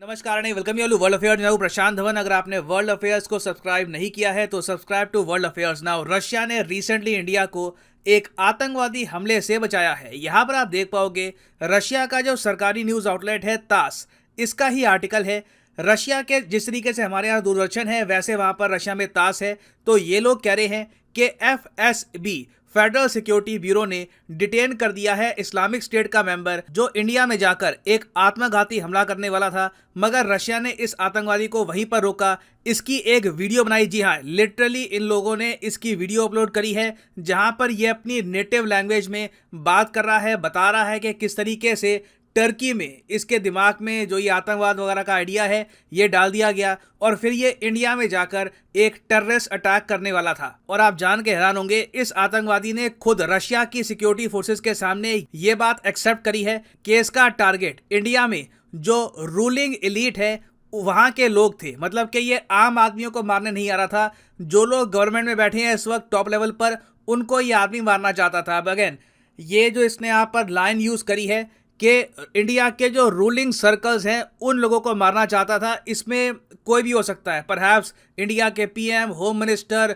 नमस्कार नहीं welcome you world affairs. मैं हूं प्रशांत धवन। अगर आपने वर्ल्ड अफेयर्स को सब्सक्राइब नहीं किया है तो subscribe to World Affairs Now. Russia ने रिसेंटली इंडिया को एक आतंकवादी हमले से बचाया है। यहां पर आप देख पाओगे रशिया का जो सरकारी न्यूज आउटलेट है तास, इसका ही आर्टिकल है। रशिया के जिस तरीके से हमारे यहाँ दूरदर्शन है वैसे वहां पर रशिया में तास है। तो ये लोग कह रहे हैं कि FSB फेडरल सिक्योरिटी ब्यूरो ने डिटेन कर दिया है इस्लामिक स्टेट का मेंबर जो इंडिया में जाकर एक आत्मघाती हमला करने वाला था, मगर रशिया ने इस आतंकवादी को वहीं पर रोका। इसकी एक वीडियो बनाई। जी हाँ, लिटरली इन लोगों ने इसकी वीडियो अपलोड करी है जहां पर ये अपनी नेटिव लैंग्वेज में बात कर रहा है, बता रहा है कि किस तरीके से टर्की में इसके दिमाग में जो ये आतंकवाद वगैरह का आइडिया है ये डाल दिया गया और फिर ये इंडिया में जाकर एक टेररिस्ट अटैक करने वाला था। और आप जान के हैरान होंगे, इस आतंकवादी ने खुद रशिया की सिक्योरिटी फोर्सेस के सामने ये बात एक्सेप्ट करी है कि इसका टारगेट इंडिया में जो रूलिंग एलीट है वहां के लोग थे। मतलब कि ये आम आदमियों को मारने नहीं आ रहा था। जो लोग गवर्नमेंट में बैठे हैं इस वक्त टॉप लेवल पर, उनको ये आदमी मारना चाहता था। अब अगेन ये जो इसने यहाँ पर लाइन यूज करी है कि इंडिया के जो रूलिंग सर्कल्स हैं उन लोगों को मारना चाहता था, इसमें कोई भी हो सकता है। परहैप्स इंडिया के PM, home minister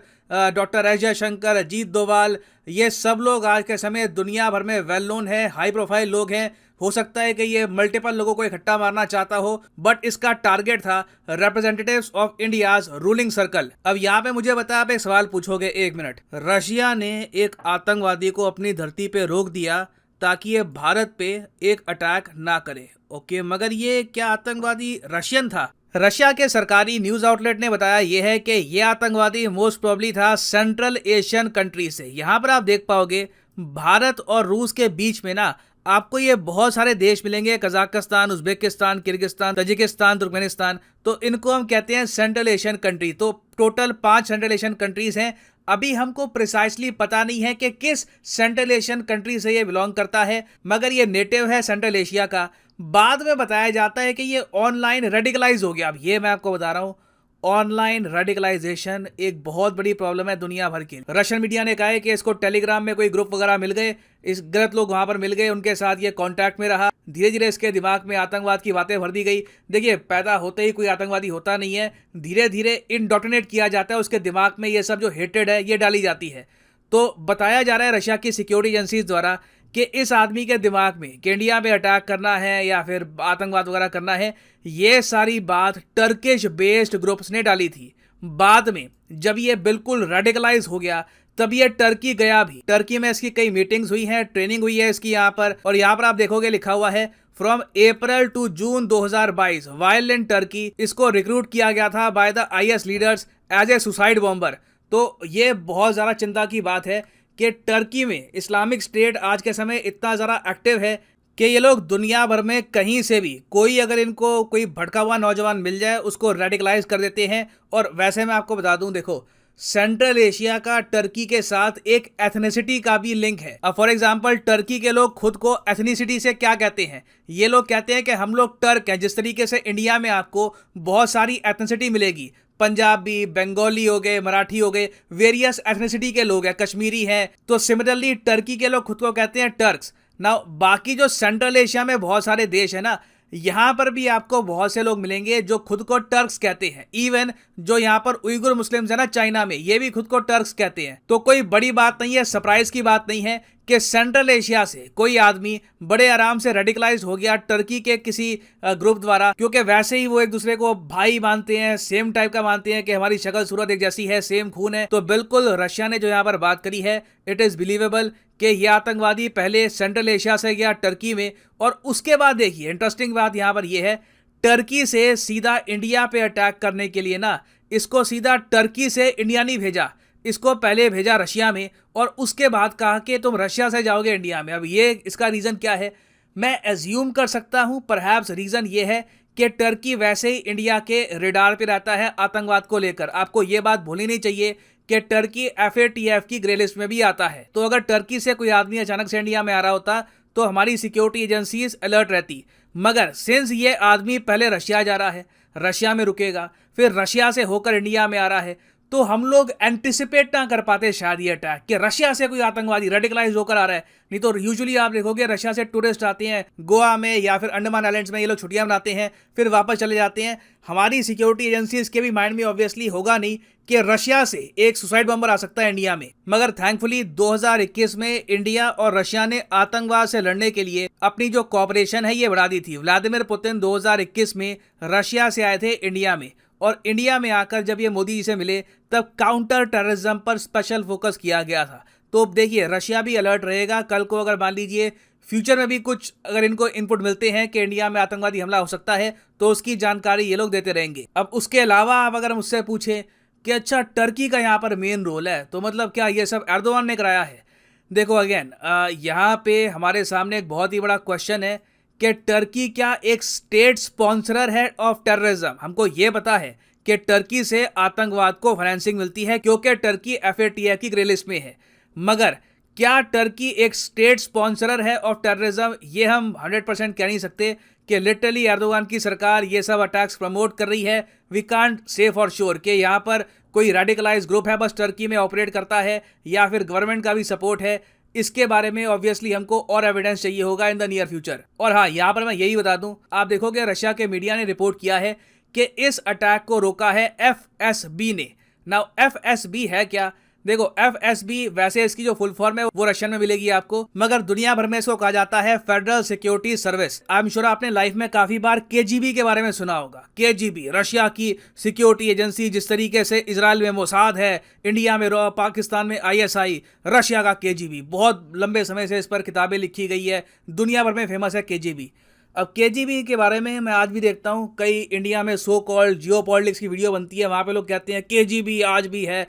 doctor S Jaishankar, Ajit Doval, ये सब लोग आज के समय दुनिया भर में वेल नोन है, हाई प्रोफाइल लोग हैं। हो सकता है कि ये मल्टीपल लोगों को इकट्ठा मारना चाहता हो, बट इसका टारगेट था representatives of India's ruling circle. अब यहाँ पे मुझे बता, आप एक सवाल पूछोगे, 1 मिनट। रशिया ने एक आतंकवादी को अपनी धरती पे रोक दिया ताकि ये भारत पे एक अटैक ना करे। ओके, मगर ये क्या आतंकवादी रशियन था? रशिया के सरकारी न्यूज आउटलेट ने बताया यह है कि यह आतंकवादी मोस्ट प्रोबेबली था सेंट्रल एशियन कंट्री से। यहां पर आप देख पाओगे भारत और रूस के बीच में ना आपको ये बहुत सारे देश मिलेंगे, Kazakhstan, Uzbekistan, Kyrgyzstan, Tajikistan, Turkmenistan. तो इनको हम कहते हैं सेंट्रल एशियन कंट्री। तो टोटल 5 सेंट्रल एशियन कंट्रीज हैं। अभी हमको प्रिसाइसली पता नहीं है कि किस सेंट्रल एशियन कंट्री से ये बिलोंग करता है, मगर ये नेटिव है सेंट्रल एशिया का। बाद में बताया जाता है कि ये ऑनलाइन रेडिकलाइज हो गया। अब ये मैं आपको बता रहा हूँ, ऑनलाइन रेडिकलाइजेशन एक बहुत बड़ी प्रॉब्लम है दुनिया भर की। रशियन मीडिया ने कहा है कि इसको टेलीग्राम में कोई ग्रुप वगैरह मिल गए, इस गलत लोग वहां पर मिल गए, उनके साथ ये कांटेक्ट में रहा, धीरे धीरे इसके दिमाग में आतंकवाद की बातें भर दी गई। देखिए, पैदा होते ही कोई आतंकवादी होता नहीं है, धीरे धीरे इंडोक्ट्रिनेट किया जाता है, उसके दिमाग में ये सब जो हेटेड है ये डाली जाती है। तो बताया जा रहा है रशिया की सिक्योरिटी एजेंसीज द्वारा कि इस आदमी के दिमाग में कि इंडिया में अटैक करना है या फिर आतंकवाद वगैरह करना है, ये सारी बात टर्किश बेस्ड ग्रुप्स ने डाली थी। बाद में जब ये बिल्कुल रेडिकलाइज हो गया तब ये टर्की गया भी। टर्की में इसकी कई मीटिंग्स हुई हैं, ट्रेनिंग हुई है इसकी यहाँ पर। और यहाँ पर आप देखोगे लिखा हुआ है from April to June 2022 while in Turkey. इसको रिक्रूट किया गया था by the IS leaders as a suicide bomber. तो ये बहुत ज़्यादा चिंता की बात है कि टर्की में इस्लामिक स्टेट आज के समय इतना ज़्यादा एक्टिव है कि ये लोग दुनिया भर में कहीं से भी कोई अगर इनको कोई भटका हुआ नौजवान मिल जाए उसको रेडिकलाइज कर देते हैं। और वैसे मैं आपको बता दूं, देखो, सेंट्रल एशिया का टर्की के साथ एक एथनिसिटी का भी लिंक है। अब फॉर एग्जांपल टर्की के लोग खुद को एथनिसिटी से क्या कहते हैं? ये लोग कहते हैं कि हम लोग टर्क हैं। जिस तरीके से इंडिया में आपको बहुत सारी एथनिसिटी मिलेगी, पंजाबी, बंगाली हो गए, मराठी हो गए, वेरियस एथनिसिटी के लोग हैं, कश्मीरी हैं, तो सिमिलरली टर्की के लोग खुद को कहते हैं टर्क्स। ना बाकी जो सेंट्रल एशिया में बहुत सारे देश है ना, यहां पर भी आपको बहुत से लोग मिलेंगे जो खुद को टर्क्स कहते हैं। इवन जो यहां पर उइगुर मुस्लिम्स है ना चाइना में, ये भी खुद को टर्क्स कहते हैं। तो कोई बड़ी बात नहीं है, सरप्राइज की बात नहीं है कि सेंट्रल एशिया से कोई आदमी बड़े आराम से रेडिकलाइज हो गया टर्की के किसी ग्रुप द्वारा, क्योंकि वैसे ही वो एक दूसरे को भाई मानते हैं, सेम टाइप का मानते हैं कि हमारी शक्ल सूरत एक जैसी है, सेम खून है। तो बिल्कुल रशिया ने जो यहाँ पर बात करी है, इट इज बिलीवेबल कि यह आतंकवादी पहले सेंट्रल एशिया से गया टर्की में, और उसके बाद देखिए इंटरेस्टिंग बात यहाँ पर यह है, टर्की से सीधा इंडिया पे अटैक करने के लिए ना इसको सीधा टर्की से इंडिया नहीं भेजा, इसको पहले भेजा रशिया में और उसके बाद कहा कि तुम रशिया से जाओगे इंडिया में। अब ये इसका रीज़न क्या है? मैं एज्यूम कर सकता हूं, परहैप्स रीज़न ये है कि टर्की वैसे ही इंडिया के रेडार पे रहता है आतंकवाद को लेकर। आपको ये बात भूलनी नहीं चाहिए कि टर्की FATF की ग्रे लिस्ट में भी आता है। तो अगर टर्की से कोई आदमी अचानक से इंडिया में आ रहा होता तो हमारी सिक्योरिटी एजेंसीज अलर्ट रहती। मगर सिंस ये आदमी पहले रशिया जा रहा है, रशिया में रुकेगा, फिर रशिया से होकर इंडिया में आ रहा है, तो हम लोग एंटिसिपेट ना कर पाते शायद ये अटैक कि रशिया से कोई आतंकवादी रेडिकलाइज होकर आ रहा है। नहीं तो यूजुअली आप देखोगे रशिया से टूरिस्ट आते हैं गोवा में या फिर अंडमान आइलैंड्स में, ये लोग छुट्टियां मनाते हैं फिर वापस चले जाते हैं। हमारी सिक्योरिटी एजेंसीज के भी माइंड में ऑब्वियसली होगा नहीं कि रशिया से एक सुसाइड बम्बर आ सकता है इंडिया में। मगर थैंकफुली 2021 में इंडिया और रशिया ने आतंकवाद से लड़ने के लिए अपनी जो कॉपरेशन है ये बढ़ा दी थी। व्लादिमीर पुतिन 2021 में रशिया से आए थे इंडिया में, और इंडिया में आकर जब ये मोदी जी से मिले तब काउंटर टेररिज्म पर स्पेशल फोकस किया गया था। तो अब देखिए रशिया भी अलर्ट रहेगा। कल को अगर मान लीजिए फ्यूचर में भी कुछ अगर इनको इनपुट मिलते हैं कि इंडिया में आतंकवादी हमला हो सकता है तो उसकी जानकारी ये लोग देते रहेंगे। अब उसके अलावा आप अगर मुझसे पूछें कि अच्छा टर्की का यहाँ पर मेन रोल है तो मतलब क्या ये सब एर्दोगान ने कराया है? देखो अगेन यहाँ पे हमारे सामने एक बहुत ही बड़ा क्वेश्चन है कि टर्की क्या एक स्टेट स्पॉन्सरर है ऑफ टेररिज्म। हमको ये पता है कि टर्की से आतंकवाद को फाइनेंसिंग मिलती है क्योंकि टर्की FATF की ग्रे लिस्ट में है, मगर क्या टर्की एक स्टेट स्पॉन्सरर है ऑफ टेररिज्म ये हम 100% कह नहीं सकते कि लिटरली एर्दोगान की सरकार ये सब अटैक्स प्रमोट कर रही है। We can't say for sure कि यहाँ पर कोई रेडिकलाइज ग्रुप है बस टर्की में ऑपरेट करता है या फिर गवर्नमेंट का भी सपोर्ट है। इसके बारे में ऑब्वियसली हमको और एविडेंस चाहिए होगा इन द नियर फ्यूचर। और हाँ, यहाँ पर मैं यही बता दूं, आप देखोगे रशिया के मीडिया ने रिपोर्ट किया है कि इस अटैक को रोका है FSB ने। नाउ FSB है क्या? देखो FSB वैसे इसकी जो फुल फॉर्म है वो रशियन में मिलेगी आपको, मगर दुनिया भर में इसको कहा जाता है federal security service. I am sure आपने लाइफ में काफी बार KGB के बारे में सुना होगा। KGB रशिया की सिक्योरिटी एजेंसी, जिस तरीके से इजराइल में मोसाद है, इंडिया में रॉ, पाकिस्तान में ISI, रशिया का KGB। बहुत लंबे समय से इस पर किताबें लिखी गई है, दुनिया भर में फेमस है KGB। अब KGB के बारे में मैं आज भी देखता हूँ कई इंडिया में सो कॉल्ड जियो पॉलिटिक्स की वीडियो बनती है, वहाँ पे लोग कहते हैं KGB आज भी है।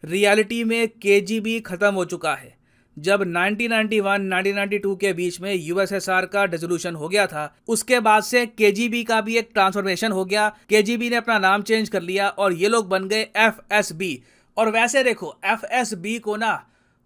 रियलिटी में KGB खत्म हो चुका है। जब 1991-1992 के बीच में USSR का डिसोल्यूशन हो गया था, उसके बाद से KGB का भी एक ट्रांसफॉर्मेशन हो गया। KGB ने अपना नाम चेंज कर लिया और ये लोग बन गए FSB। और वैसे देखो FSB को ना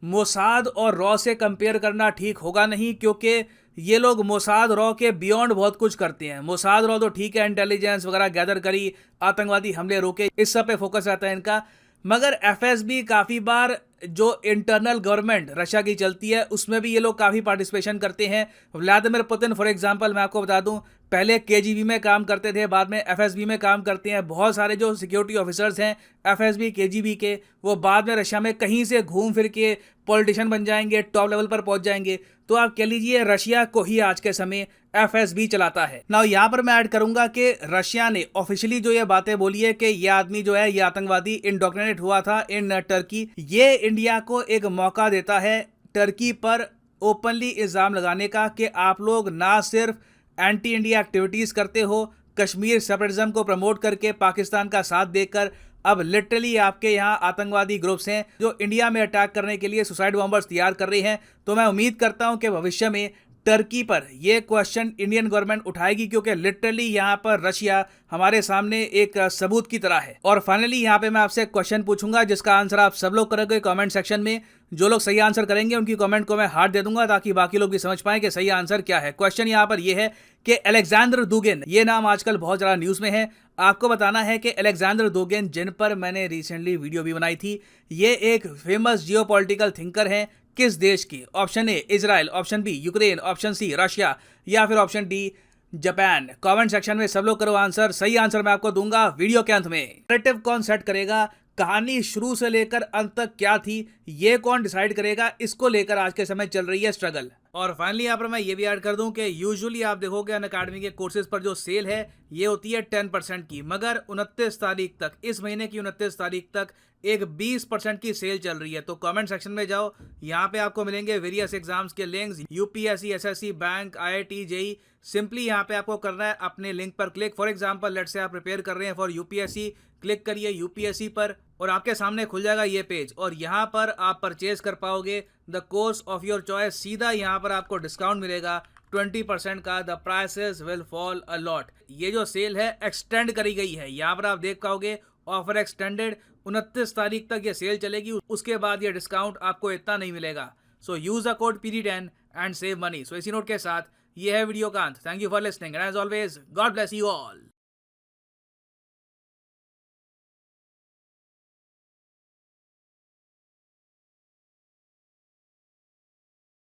मोसाद और रॉ से कंपेयर करना ठीक होगा नहीं, क्योंकि ये लोग मोसाद रॉ के बियॉन्ड बहुत कुछ करते हैं। मोसाद रॉ तो ठीक है, इंटेलिजेंस वगैरह गैदर करी, आतंकवादी हमले रोके, इस सब पे फोकस रहता है इनका। मगर FSB काफ़ी बार जो इंटरनल गवर्नमेंट रशिया की चलती है उसमें भी ये लोग काफ़ी पार्टिसिपेशन करते हैं। व्लादिमीर पुतिन फॉर एग्जांपल मैं आपको बता दूं, पहले KGB में काम करते थे, बाद में FSB में काम करते हैं। बहुत सारे जो सिक्योरिटी ऑफिसर्स हैं FSB KGB के, वो बाद में रशिया में कहीं से घूम फिर के पॉलिटिशियन बन जाएंगे, टॉप लेवल पर पहुंच जाएंगे। तो आप कह लीजिए रशिया को ही आज के समय FSB चलाता है। नाउ यहाँ पर मैं ऐड करूंगा कि रशिया ने ऑफिशियली जो ये बातें बोली है कि ये आदमी जो है ये आतंकवादी इंडोक्ट्रिनेट हुआ था इन टर्की, ये इंडिया को एक मौका देता है टर्की पर ओपनली इल्जाम लगाने का कि आप लोग ना सिर्फ एंटी इंडिया एक्टिविटीज करते हो, कश्मीर सेपरेटिज्म को प्रमोट करके पाकिस्तान का साथ देकर अब लिटरली आपके यहाँ आतंकवादी ग्रुप्स हैं जो इंडिया में अटैक करने के लिए सुसाइड बॉम्बर्स तैयार कर रहे हैं। तो मैं उम्मीद करता हूं कि भविष्य में टर्की पर यह क्वेश्चन इंडियन गवर्नमेंट उठाएगी, क्योंकि लिटरली यहाँ पर रशिया हमारे सामने एक सबूत की तरह है। और फाइनली यहाँ पे मैं आपसे एक क्वेश्चन पूछूंगा जिसका आंसर आप सब लोग करोगे कमेंट सेक्शन में। जो लोग सही आंसर करेंगे उनकी कमेंट को मैं हार्ट दे दूंगा ताकि बाकी लोग भी समझ पाएं कि सही आंसर क्या है। क्वेश्चन यहाँ पर यह है कि अलेक्जेंडर दुगिन, ये नाम आजकल बहुत ज़्यादा न्यूज़ में है। आपको बताना है कि अलेक्जेंडर दुगिन, जिन पर मैंने रिसेंटली वीडियो भी बनाई थी, ये एक फेमस जियोपॉलिटिकल थिंकर हैं। किस देश की? Option A Israel, option B Ukraine, option C Russia या फिर option D Japan. Comment section में सब लोग करो आंसर। सही आंसर मैं आपको दूंगा वीडियो के अंत में। नैरेटिव कौन सेट करेगा, कहानी शुरू से लेकर अंत तक क्या थी, ये कौन डिसाइड करेगा, इसको लेकर आज के समय चल रही है स्ट्रगल। और फाइनली यहाँ पर मैं ये भी ऐड कर दूं कि यूजुअली आप देखोगे अनअकैडमी के कोर्सेज पर जो सेल है ये होती है 10% की, मगर 29 तारीख तक, इस महीने की 29 तारीख तक एक 20% की सेल चल रही है। तो कमेंट सेक्शन में जाओ, यहाँ पे आपको मिलेंगे वेरियस एग्जाम्स के links, UPSC, SSC, bank, IIT, JEE। Simply यहाँ पे आपको करना है अपने लिंक पर click. For example let's say आप प्रिपेयर कर रहे हैं फॉर UPSC, क्लिक करिए UPSC पर और आपके सामने खुल जाएगा ये पेज, और यहाँ पर आप परचेज कर पाओगे the course of your choice. सीधा यहाँ पर आपको डिस्काउंट मिलेगा 20% का। The prices will fall a lot. ये जो सेल है एक्सटेंड करी गई है, यहाँ पर आप देख पाओगे ऑफर एक्सटेंडेड, 29 तारीख तक ये सेल चलेगी। उसके बाद ये डिस्काउंट आपको इतना नहीं मिलेगा। So use the code PD10 and save money. So इसी नोट के साथ ये है वीडियो का अंत। Thank you for listening and as always God bless you all.